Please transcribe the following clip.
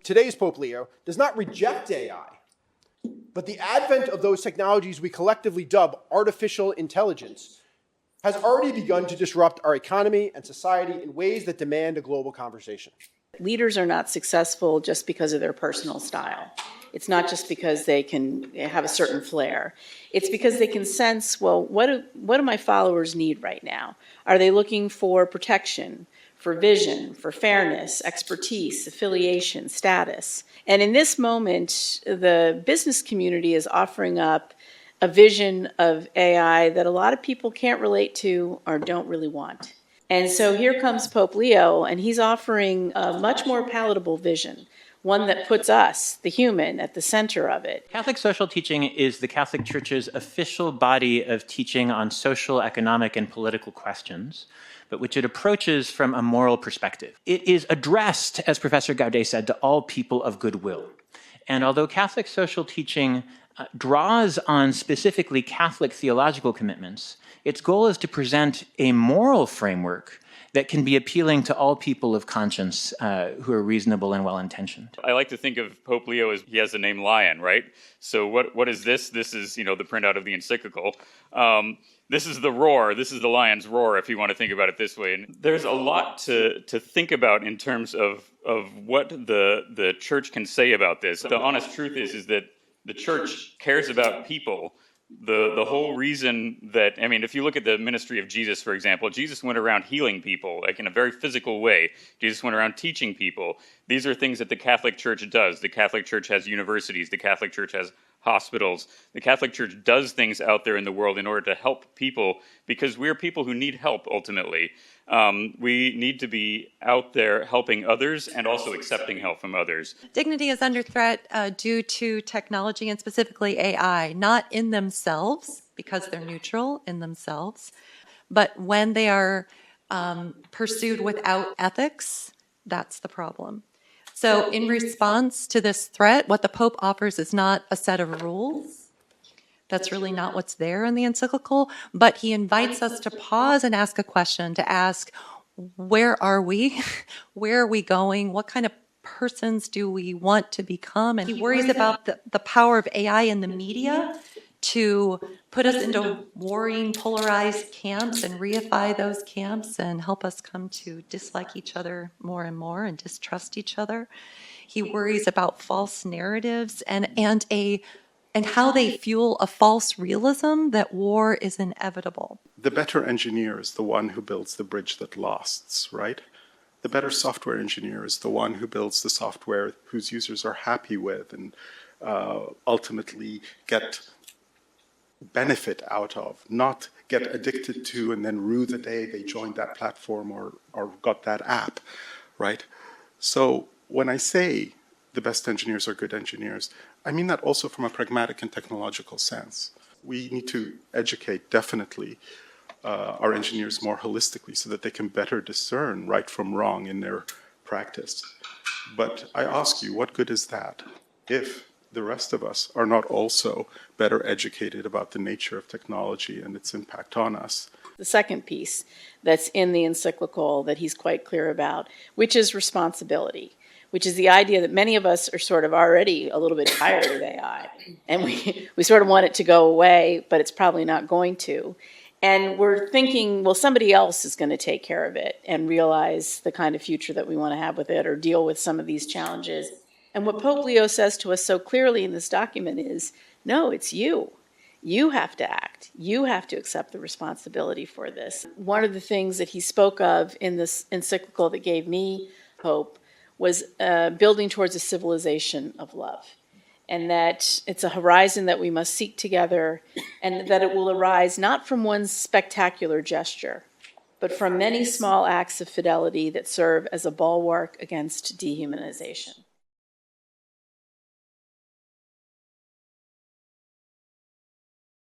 today's Pope Leo, does not reject AI, but the advent of those technologies we collectively dub artificial intelligence has already begun to disrupt our economy and society in ways that demand a global conversation. Leaders are not successful just because of their personal style. It's not just because they can have a certain flair. It's because they can sense, well, what do my followers need right now? Are they looking for protection, for vision, for fairness, expertise, affiliation, status? And in this moment, the business community is offering up a vision of AI that a lot of people can't relate to or don't really want. And so here comes Pope Leo, and he's offering a much more palatable vision, one that puts us, the human, at the center of it. Catholic social teaching is the Catholic Church's official body of teaching on social, economic, and political questions, but which it approaches from a moral perspective. It is addressed, as Professor Gaudet said, to all people of goodwill. And although Catholic social teaching draws on specifically Catholic theological commitments, its goal is to present a moral framework that can be appealing to all people of conscience who are reasonable and well-intentioned. I like to think of Pope Leo as he has the name Lion, right? So what is this? This is, the printout of the encyclical. This is the roar. This is the lion's roar, if you want to think about it this way. And there's a lot to think about in terms of what the church can say about this. The honest truth is that the church cares about people. The whole reason that, if you look at the ministry of Jesus, for example, Jesus went around healing people, like in a very physical way. Jesus went around teaching people. These are things that the Catholic Church does. The Catholic Church has universities. The Catholic Church has hospitals. The Catholic Church does things out there in the world in order to help people because we're people who need help, ultimately. We need to be out there helping others and also accepting help from others. Dignity is under threat due to technology and specifically AI, not in themselves because they're neutral in themselves, but when they are pursued without ethics, that's the problem. So in response to this threat, what the Pope offers is not a set of rules. That's really not what's there in the encyclical, but he invites us to pause and ask a question, to ask, where are we? Where are we going? What kind of persons do we want to become? And he worries about the power of AI in the media to put us into warring, polarized camps and reify those camps and help us come to dislike each other more and more and distrust each other. He worries about false narratives and how they fuel a false realism that war is inevitable. The better engineer is the one who builds the bridge that lasts, right? The better software engineer is the one who builds the software whose users are happy with and ultimately get benefit out of, not get addicted to and then rue the day they joined that platform or got that app, right? So when I say the best engineers are good engineers, I mean that also from a pragmatic and technological sense. We need to educate, definitely, our engineers more holistically so that they can better discern right from wrong in their practice. But I ask you, what good is that if the rest of us are not also better educated about the nature of technology and its impact on us? The second piece that's in the encyclical that he's quite clear about, which is responsibility, which is the idea that many of us are sort of already a little bit tired of AI. And we sort of want it to go away, but it's probably not going to. And we're thinking, well, somebody else is going to take care of it and realize the kind of future that we want to have with it or deal with some of these challenges. And what Pope Leo says to us so clearly in this document is, no, it's you. You have to act. You have to accept the responsibility for this. One of the things that he spoke of in this encyclical that gave me hope was building towards a civilization of love, and that it's a horizon that we must seek together, and that it will arise not from one spectacular gesture, but from many small acts of fidelity that serve as a bulwark against dehumanization.